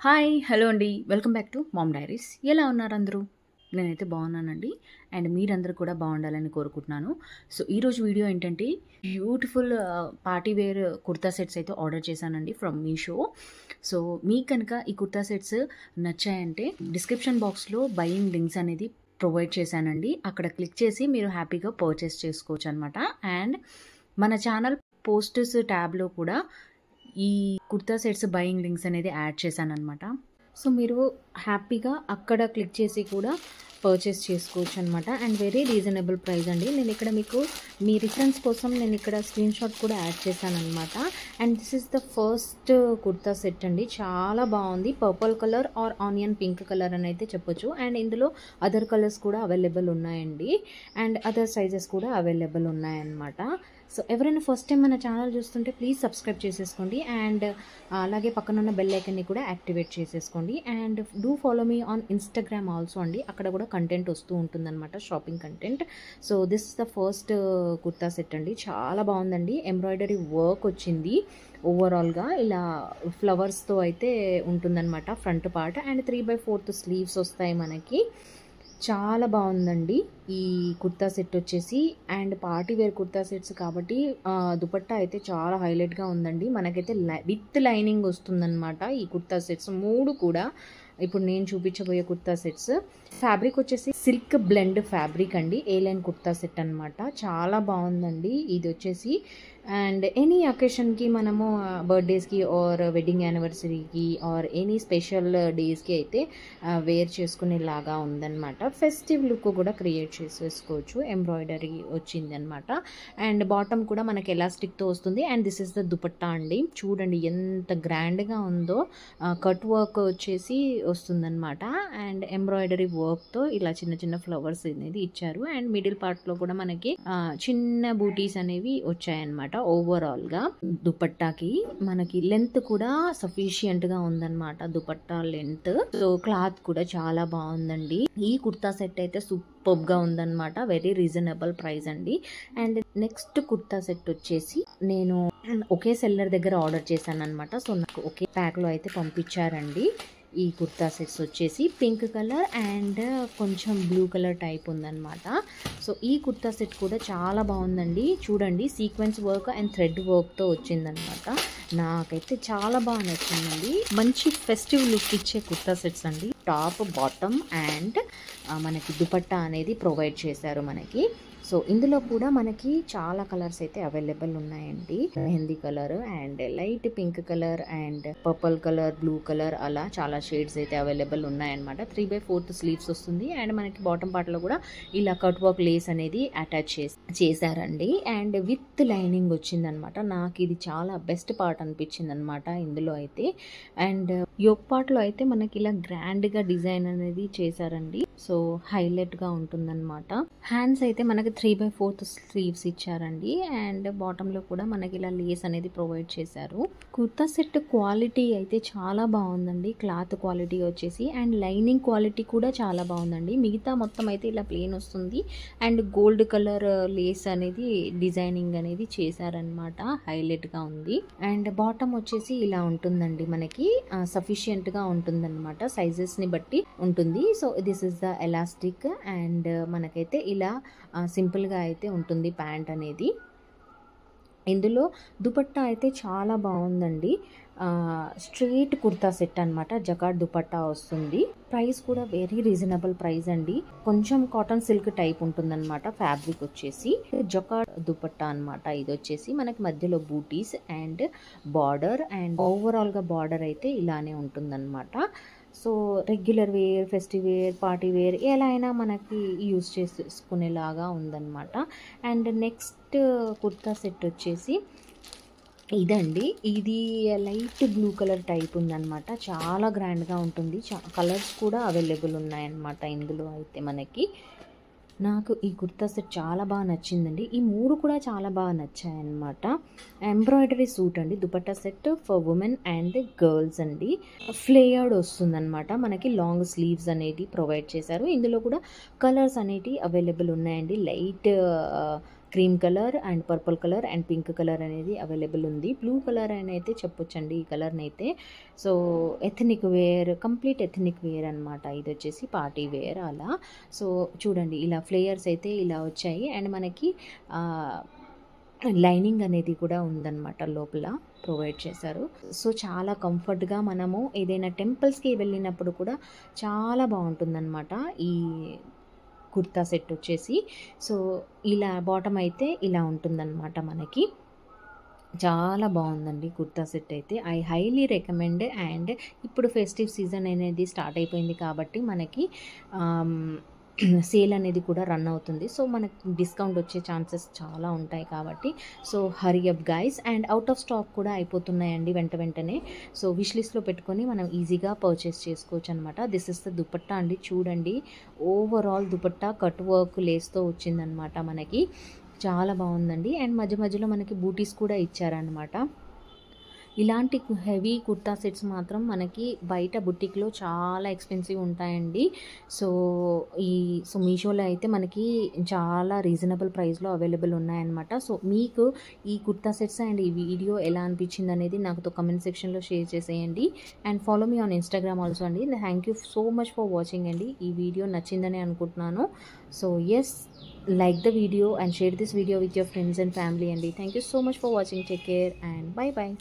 Hi hello అండి, welcome back to mom diaries. ఎలా ఉన్నారు అందరూ? నేనైతే బాగున్నానండి. అండ్ మీరందరూ కూడా బాగుండాలని కోరుకుంటున్నాను. సో ఈరోజు వీడియో ఏంటంటే beautiful party wear kurta sets అయితే ఆర్డర్ చేశానండి ఫ్రమ్ మీషో. సో మీకు కనుక ఈ కుర్తా సెట్స్ నచ్చాయంటే డిస్క్రిప్షన్ బాక్స్లో బయింగ్ లింక్స్ అనేది ప్రొవైడ్ చేశానండి. అక్కడ క్లిక్ చేసి మీరు హ్యాపీగా పర్చేస్ చేసుకోవచ్చు అనమాట. అండ్ మన ఛానల్ పోస్టర్స్ ట్యాబ్లో కూడా ఈ కుర్తా సెట్స్ బయింగ్ లింక్స్ అనేది యాడ్ చేశాను అనమాట. సో మీరు హ్యాపీగా అక్కడ క్లిక్ చేసి కూడా పర్చేస్ చేసుకోవచ్చు అనమాట. అండ్ వెరీ రీజనబుల్ ప్రైస్ అండి. నేను ఇక్కడ మీకు మీ రిఫరెన్స్ కోసం నేను ఇక్కడ స్క్రీన్ షాట్ కూడా యాడ్ చేశాను అనమాట. And this is the first kurta set అండి. చాలా బాగుంది. Purple colour or onion pink colour అని అయితే చెప్పొచ్చు. అండ్ ఇందులో అదర్ కలర్స్ కూడా అవైలబుల్ ఉన్నాయండి. అండ్ అదర్ సైజెస్ కూడా అవైలబుల్ ఉన్నాయన్నమాట. సో ఎవరైనా ఫస్ట్ టైం మన ఛానల్ చూస్తుంటే ప్లీజ్ సబ్స్క్రైబ్ చేసేసుకోండి. అండ్ అలాగే పక్కనున్న బెల్ ఐకన్ని కూడా యాక్టివేట్ చేసేసుకోండి. And do follow me on Instagram also అండి. అక్కడ కూడా కంటెంట్ వస్తూ ఉంటుందన్నమాట, shopping content. So this is the first kurta set అండి. చాలా బాగుందండి. ఎంబ్రాయిడరీ వర్క్ వచ్చింది ఓవరాల్గా. ఇలా ఫ్లవర్స్తో అయితే ఉంటుందన్నమాట ఫ్రంట్ పార్ట్. అండ్ 3/4 స్లీవ్స్ వస్తాయి మనకి. చాలా బాగుందండి ఈ కుర్తా సెట్ వచ్చేసి. And party wear kurta sets కాబట్టి దుపట్టా అయితే చాలా హైలైట్గా ఉందండి. మనకైతే విత్ లైనింగ్ వస్తుందన్నమాట ఈ కుర్తా సెట్స్ 3 కూడా. ఇప్పుడు నేను చూపించబోయే కుర్తా సెట్స్ ఫ్యాబ్రిక్ వచ్చేసి సిల్క్ బ్లెండ్ ఫ్యాబ్రిక్ అండి. ఏ లైన్ కుర్తా సెట్ అనమాట. చాలా బాగుందండి ఇది వచ్చేసి. అండ్ ఎనీ అకేషన్కి మనము బర్త్డేస్కి ఆర్ వెడ్డింగ్ యానివర్సరీకి ఆర్ ఎనీ స్పెషల్ డేస్కి అయితే వేర్ చేసుకునేలాగా ఉందన్నమాట. ఫెస్టివ్ లుక్ కూడా క్రియేట్ చేసేసుకోవచ్చు. ఎంబ్రాయిడరీ వచ్చింది అనమాట. అండ్ బాటమ్ కూడా మనకి ఎలాస్టిక్తో వస్తుంది. And this is the dupatta అండి. చూడండి ఎంత గ్రాండ్గా ఉందో. కట్ వర్క్ వచ్చేసి వస్తుందన్నమాట. అండ్ ఎంబ్రాయిడరీ వర్క్తో ఇలా చిన్న చిన్న ఫ్లవర్స్ అనేది ఇచ్చారు. అండ్ మిడిల్ పార్ట్లో కూడా మనకి చిన్న బూటీస్ అనేవి వచ్చాయన్నమాట. ఓవరాల్గా దుపట్టాకి మనకి లెంత్ కూడా సఫిషియంట్గా ఉందన్నమాట. దుపట్టా లెంత్. సో క్లాత్ కూడా చాలా బాగుందండి. ఈ కుర్తా సెట్ అయితే సూపర్గా ఉందన్నమాట. వెరీ రీజనబుల్ ప్రైస్ అండి. అండ్ నెక్స్ట్ కుర్తా సెట్ వచ్చేసి నేను ఒకే సెల్లర్ దగ్గర ఆర్డర్ చేశాను అనమాట. సో నాకు ఒకే ప్యాక్లో అయితే పంపించారండి. ఈ కుర్తా సెట్స్ వచ్చేసి పింక్ కలర్ అండ్ కొంచెం బ్లూ కలర్ టైప్ ఉందన్నమాట. సో ఈ కుర్తా సెట్ కూడా చాలా బాగుందండి. చూడండి సీక్వెన్స్ వర్క్ అండ్ థ్రెడ్ వర్క్తో వచ్చిందనమాట. నాకైతే చాలా బాగా నచ్చిందండి. మంచి ఫెస్టివ్ లుక్ ఇచ్చే కుర్తా సెట్స్ అండి. టాప్ బాటమ్ అండ్ మనకి దుపట్టా అనేది ప్రొవైడ్ చేశారు మనకి. సో ఇందులో కూడా మనకి చాలా కలర్స్ అయితే అవైలబుల్ ఉన్నాయండి. Mehndi colour and light pink colour and purple colour, blue colour, అలా చాలా షేడ్స్ అయితే అవైలబుల్ ఉన్నాయన్నమాట. 3/4 స్లీవ్స్ వస్తుంది. అండ్ మనకి బాటమ్ పార్ట్ లో కూడా ఇలా కట్ వర్క్ లేస్ అనేది అటాచ్ చేశారండి. అండ్ విత్ లైనింగ్ వచ్చిందనమాట. నాకు ఇది చాలా బెస్ట్ పార్ట్ అనిపించింది అనమాట ఇందులో అయితే. అండ్ యోక్ పార్ట్ లో అయితే మనకి ఇలా గ్రాండ్ గా డిజైన్ అనేది చేశారండి. సో హైలైట్ గా ఉంటుందన్నమాట. హ్యాండ్స్ అయితే మనకి 3/4 స్లీవ్స్ ఇచ్చారండి. అండ్ బాటంలో కూడా మనకి ఇలా లేస్ అనేది ప్రొవైడ్ చేశారు. కుర్తా సెట్ క్వాలిటీ అయితే చాలా బాగుందండి. క్లాత్ క్వాలిటీ వచ్చేసి అండ్ లైనింగ్ క్వాలిటీ కూడా చాలా బాగుందండి. మిగతా మొత్తం అయితే ఇలా ప్లెయిన్ వస్తుంది. అండ్ గోల్డ్ కలర్ లేస్ అనేది డిజైనింగ్ అనేది చేశారనమాట. హైలైట్గా ఉంది. అండ్ బాటమ్ వచ్చేసి ఇలా ఉంటుందండి. మనకి సఫిషియంట్గా ఉంటుందన్నమాట. సైజెస్ని బట్టి ఉంటుంది. So this is the elastic. And మనకైతే ఇలా సింపుల్గా అయితే ఉంటుంది ప్యాంట్ అనేది. ఇందులో దుపట్టా అయితే చాలా బాగుందండి. స్ట్రైట్ కుర్తా సెట్ అనమాట. జకార్డ్ దుపట్టా వస్తుంది. ప్రైస్ కూడా వెరీ రీజనబుల్ ప్రైస్ అండి. కొంచెం కాటన్ సిల్క్ టైప్ ఉంటుందన్నమాట ఫ్యాబ్రిక్ వచ్చేసి. జకార్డ్ దుపట్టా అనమాట. ఇది వచ్చేసి మనకి మధ్యలో బూటీస్ అండ్ బార్డర్ అండ్ ఓవరాల్గా బార్డర్ అయితే ఇలానే ఉంటుందన్నమాట. So regular wear, festive wear, party wear ఎలా అయినా మనకి యూజ్ చేసుకునేలాగా ఉందన్నమాట. అండ్ నెక్స్ట్ కుర్తా సెట్ వచ్చేసి ఇదండి. ఇది లైట్ బ్లూ కలర్ టైప్ ఉందన్నమాట. చాలా గ్రాండ్గా ఉంటుంది. కలర్స్ కూడా అవైలబుల్ ఉన్నాయన్నమాట ఇందులో అయితే మనకి. నాకు ఈ కుర్తా సెట్ చాలా బాగా నచ్చిందండి. ఈ 3 కూడా చాలా బాగా నచ్చాయన్నమాట. ఎంబ్రాయిడరీ సూట్ అండి. Dupatta set for women and girls అండి. ఫ్లేయర్డ్ వస్తుందన్నమాట. మనకి లాంగ్ స్లీవ్స్ అనేది ప్రొవైడ్ చేశారు. ఇందులో కూడా కలర్స్ అనేవి అవైలబుల్ ఉన్నాయండి. Light cream colour and purple colour and pink colour అనేది అవైలబుల్ ఉంది. బ్లూ కలర్ అని అయితే చెప్పొచ్చండి ఈ కలర్ని అయితే. So ethnic wear, complete ethnic wear అనమాట. ఇది వచ్చేసి పార్టీ వేర్ అలా. సో చూడండి ఇలా ఫ్లేయర్స్ అయితే ఇలా వచ్చాయి అండ్ మనకి లైనింగ్ అనేది కూడా ఉందన్నమాట, లోపల ప్రొవైడ్ చేశారు. సో చాలా కంఫర్ట్గా మనము ఏదైనా టెంపుల్స్కి వెళ్ళినప్పుడు కూడా చాలా బాగుంటుందన్నమాట ఈ కుర్తా సెట్ వచ్చేసి. సో ఇలా బాటమ్ అయితే ఇలా ఉంటుందన్నమాట మనకి. చాలా బాగుందండి కుర్తా సెట్ అయితే. I highly recommend. అండ్ ఇప్పుడు ఫెస్టివ్ సీజన్ అనేది స్టార్ట్ అయిపోయింది కాబట్టి మనకి సేల్ అనేది కూడా రన్ అవుతుంది. సో మనకి డిస్కౌంట్ వచ్చే ఛాన్సెస్ చాలా ఉంటాయి కాబట్టి so hurry up guys. And out of stock కూడా అయిపోతున్నాయండి వెంటనే. సో విష్ లిస్ట్లో పెట్టుకొని మనం ఈజీగా పర్చేస్ చేసుకోవచ్చు అనమాట. దిస్ ఇస్ ద దుపట్టా అండి. చూడండి ఓవరాల్ దుపట్టా కట్ వర్క్ లేస్తో వచ్చిందనమాట మనకి. చాలా బాగుందండి. అండ్ మధ్యలో మనకి బూటీస్ కూడా ఇచ్చారనమాట. ఇలాంటి హెవీ కుర్తా సెట్స్ మాత్రం మనకి బయట బుటిక్లో చాలా ఎక్స్పెన్సివ్ ఉంటాయండి. సో మీషోలో అయితే మనకి చాలా రీజనబుల్ ప్రైస్లో అవైలబుల్ ఉన్నాయన్నమాట. సో మీకు ఈ కుర్తా సెట్స్ అండ్ ఈ వీడియో ఎలా అనిపించింది అనేది నాకుతో కమెంట్ సెక్షన్లో షేర్ చేసేయండి. And follow me on Instagram also అండి. Thank you so much for watching అండి. ఈ వీడియో నచ్చిందని అనుకుంటున్నాను. So yes, like the video and share this video with your friends and family అండి. Thank you so much for watching. Take care and bye bye.